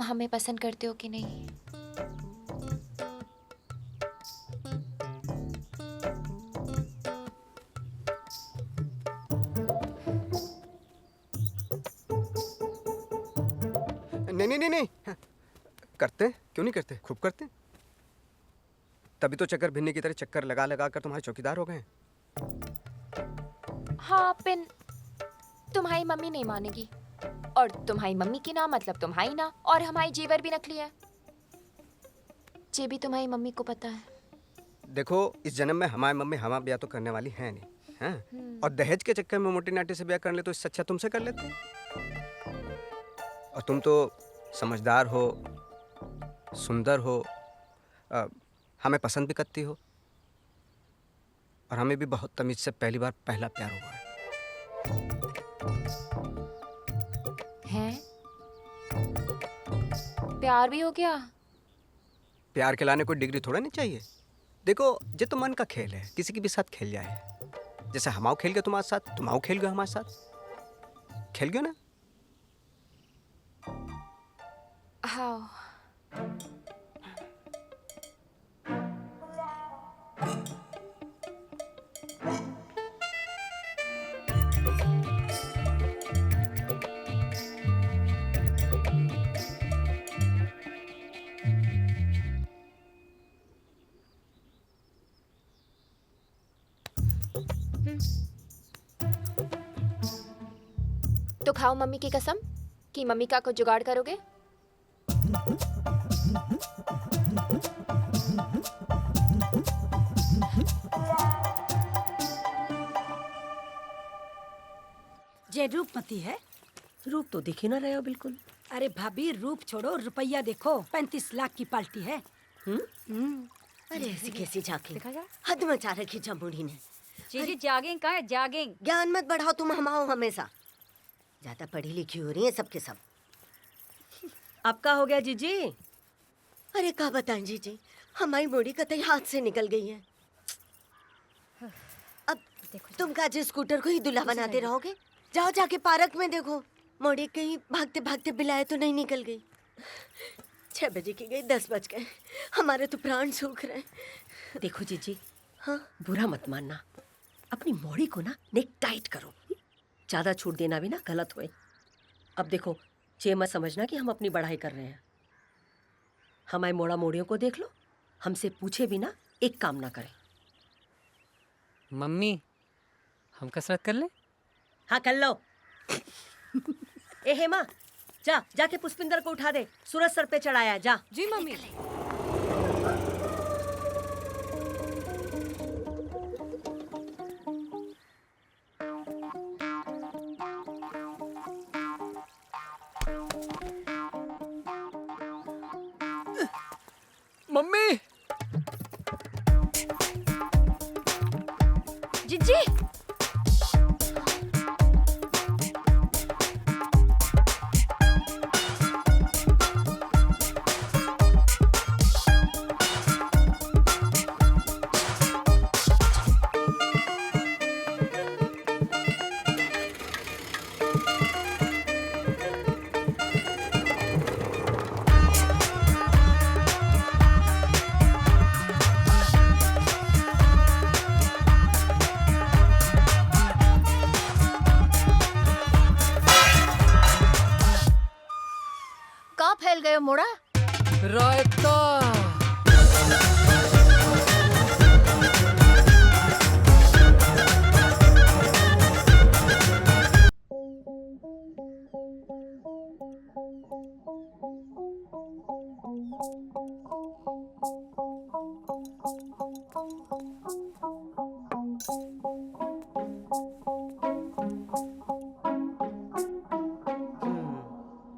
हमें पसंद करते हो कि नहीं। नहीं नहीं नहीं नहीं, करते हैं, क्यों नहीं करते, खूब करते हैं। तभी तो चक्कर भिन्नी की तरह चक्कर लगा लगा कर तुम्हारे चौकीदार हो गए हैं। हाँ पिन, तुम्हारी मम्मी नहीं मानेगी, और तुम्हारी मम्मी की ना मतलब तुम्हारी ना, और हमारी जेवर भी नकली है, ये भी तुम्हारी मम्मी को पता है। देखो, इस जन्म में हमारी मम्मी हमारा ब्याह तो करने वाली है नहीं, हैं? और दहेज के चक्कर में मोटी नाटी से ब्याह कर ले तो इससे अच्छा तुमसे कर लेते। और तुम तो समझदार हो, सुंदर हो, हमें पसंद भी करती हो, और हमें भी बहुत तमीज से पहली बार पहला प्यार हुआ है। हैं? प्यार भी हो गया? प्यार के लाने कोई डिग्री थोड़ा नहीं चाहिए। देखो, ये तो मन का खेल है, किसी के भी साथ खेल जाए। जैसे हमाओ खेल गए तुम्हारे साथ, तुम आओ खेल गए हमारे साथ, खेल गए ना। हाँ। तो खाओ मम्मी की कसम कि मम्मी का कुछ जुगाड़ करोगे। जे रूपमती है। रूप तो दिख ही ना रहे हो बिल्कुल। अरे भाभी, रूप छोड़ो, रुपया देखो, 35 लाख की पार्टी है। अरे ऐसी कैसी झांकी, हद मचा रखी जमुड़ी ने। जी जागेंगे कहाँ है, जागेंगे। ज्ञान मत बढ़ाओ तुम हमाओ हमेशा, ज्यादा पढ़ी लिखी हो रही है सबके सब। अब का हो गया जीजी? अरे क्या बताएं जीजी, हमारी मोड़ी कतई हाथ से निकल गई है। अब तुम काजे स्कूटर को ही दूल्हा बनाते रहोगे? जाओ जाके पार्क में देखो, मोड़ी कहीं भागते भागते बिलाए तो नहीं निकल गई। 6 बजे की गई, 10 बज गए, हमारे तो प्राण सूख रहे हैं। देखो जीजी, हाँ बुरा मत मानना, अपनी मोड़ी को ना नेक टाइट करो, ज्यादा छूट देना भी ना गलत हुए। अब देखो, ये मत समझना कि हम अपनी बढ़ाई कर रहे हैं। हमारे मोड़ा मोड़ियों को देख लो, हमसे पूछे बिना एक काम ना करें। मम्मी, हम कसरत कर ले? हाँ कर लो। ए हेमा, जाके पुष्पिंदर को उठा दे, सूरज सर पे चढ़ाया, जा। जी मम्मी। मम्मी! जीजी! कहाँ फैल गए हो मोड़ा? रायता!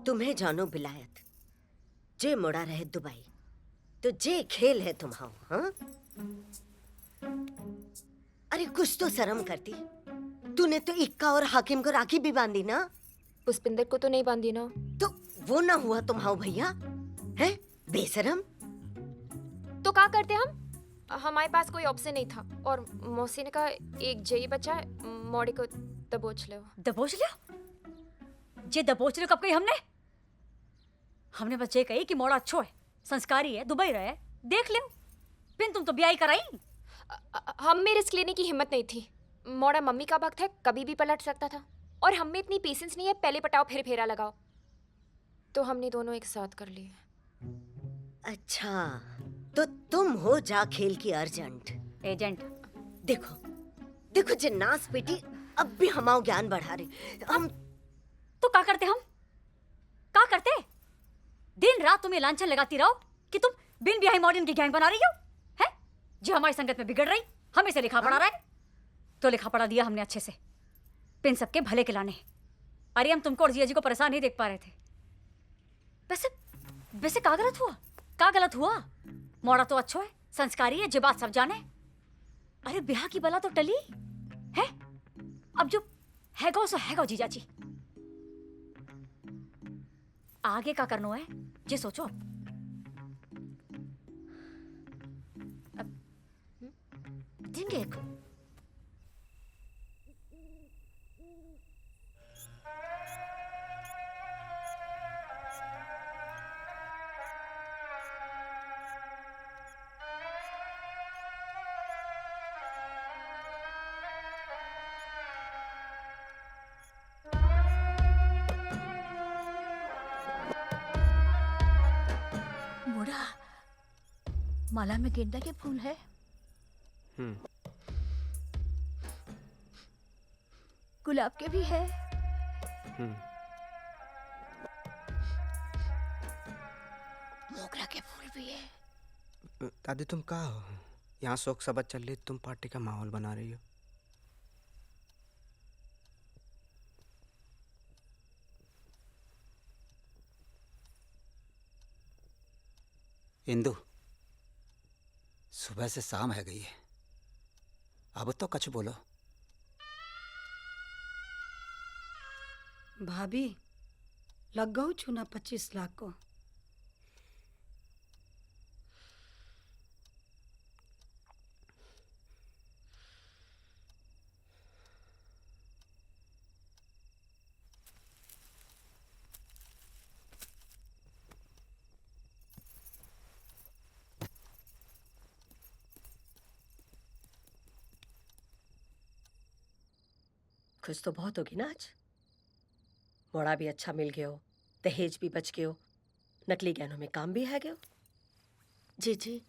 तुम्हें जानो बिलायत, जे मोड़ा रहे दुबई, तो जे खेल है तुम्हारा, हाँ? अरे कुछ तो शर्म करती, तूने तो इक्का और हाकिम को राखी भी बांधी ना। पुष्पिंदर को तो नहीं बांधी ना। तो वो ना हुआ तुम्हारा भैया, हैं? बेशरम। तो क्या करते हम? हमारे पास कोई ऑप्शन नहीं था, और मौसी ने कहा एक जई बचा है, मोड़ी को दबोच लो। दबोच लियो? जे दबोच लियो कब कही हमने? हमने बच्चे कही कि मोड़ा अच्छो है, संस्कारी है, दुबई रहे, देख ले। पिन तुम तो ब्याह कराई। हम में रिस्क लेने की हिम्मत नहीं थी। मोड़ा मम्मी का वक्त है, कभी भी पलट सकता था, और हम में इतनी पेशेंस नहीं है पहले पटाओ फिर फेरा लगाओ, तो हमने दोनों एक साथ कर लिए। अच्छा, तो तुम हो जा खेल की अर्जेंट। एजेंट देखो देखो जिन्नास बेटी अब भी हमाओ ज्ञान बढ़ा रहे हम। तो का करते हम? का करते? दिन रात तुम्हें लांछन लगाती रहो कि तुम बिन ब्याही मॉडर्न की गैंग बना रही हो, है? जो हमारी संगत में बिगड़ रही, हमें से लिखा पढ़ा रहा है। तो लिखा पढ़ा दिया हमने अच्छे से, पिन सबके भले के लाने। अरे हम तुमको और जिया जी को परेशान नहीं देख पा रहे थे। वैसे वैसे का गलत हुआ? का गलत हुआ? मोड़ा तो अच्छो है, संस्कारी है, जे बात सब जाने। अरे ब्याह की बला तो टली है, अब जो हैगो सो हैगो जीजा जी। आगे का करना है जे सोचो। अब दिन देखो। मोड़ा, माला में गेंदा के फूल है। गुलाब के भी है। मोगरा के फूल भी है। दादी तुम कहाँ हो? यहाँ शोक सभा चल रही, तुम पार्टी का माहौल बना रही हो। इंदु, सुबह से शाम है गई है, अब तो कछ बोलो। भाभी लग गऊ चुना 25 लाख को। कुछ तो बहुत होगी ना आज। मोड़ा भी अच्छा मिल गयो, दहेज भी बच गयो, नकली गहनों में काम भी है गयो। जी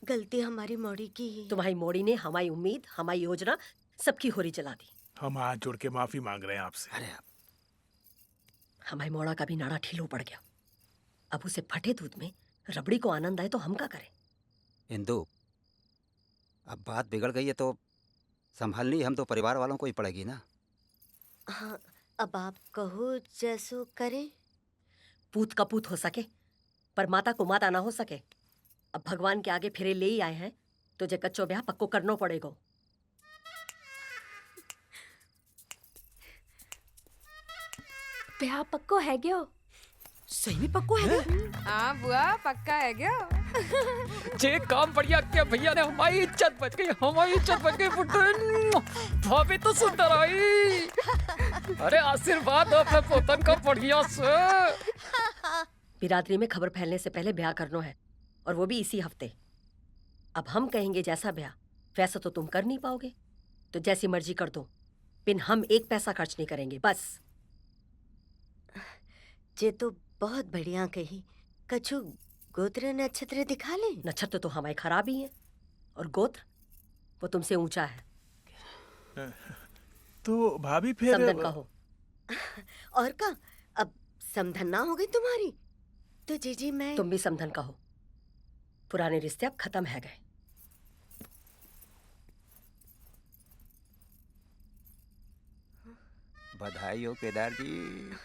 गलती हमारी मोड़ी की ही। तुम्हारी मोड़ी ने हमारी उम्मीद, हमारी योजना सबकी होरी जला दी। हम हाथ जोड़ के माफी मांग रहे हैं आपसे। अरे हमारी मोड़ा का भी नाड़ा ठीलो पड़ गया। अब उसे फटे दूध में रबड़ी को आनंद आए तो हम क्या करें? इंदु, अब बात बिगड़ गई है तो संभालनी हम तो परिवार वालों को ही पड़ेगी ना। हाँ, अब आप कहो जैसो करें। पूत का पूत हो सके पर माता को माता ना हो सके। अब भगवान के आगे फिरे ले ही आए हैं तो जे कच्चो ब्याह पक्को करनो पड़ेगा। ब्याह पक्को है गयो। सही में पक्को है। हाँ बुआ पक्का है क्या? जे काम बढ़िया किया भैया ने, हमारी इज्जत बच गई, हमारी इज्जत बच गई। पुटन भाभी तो सुंदर आई। अरे आशीर्वाद दो अपने पोतन का बढ़िया से। बिरादरी में खबर फैलने से पहले ब्याह करना है, और वो भी इसी हफ्ते। अब हम कहेंगे जैसा ब्याह वैसा तो तुम कर नहीं पाओगे, तो जैसी मर्जी कर दो, पिन हम एक पैसा खर्च नहीं करेंगे बस। जे तो बहुत बढ़िया कही। कछु गोत्र नक्षत्र दिखा ले। नक्षत्र तो हमारे खराब ही है, और गोत्र वो तुमसे ऊंचा है। तो भाभी फिर समधन का हो। और का अब समधन ना हो गई तुम्हारी तो जीजी मैं। तुम भी समधन का हो। पुराने रिश्ते अब खत्म है गए। बधाई हो केदार जी।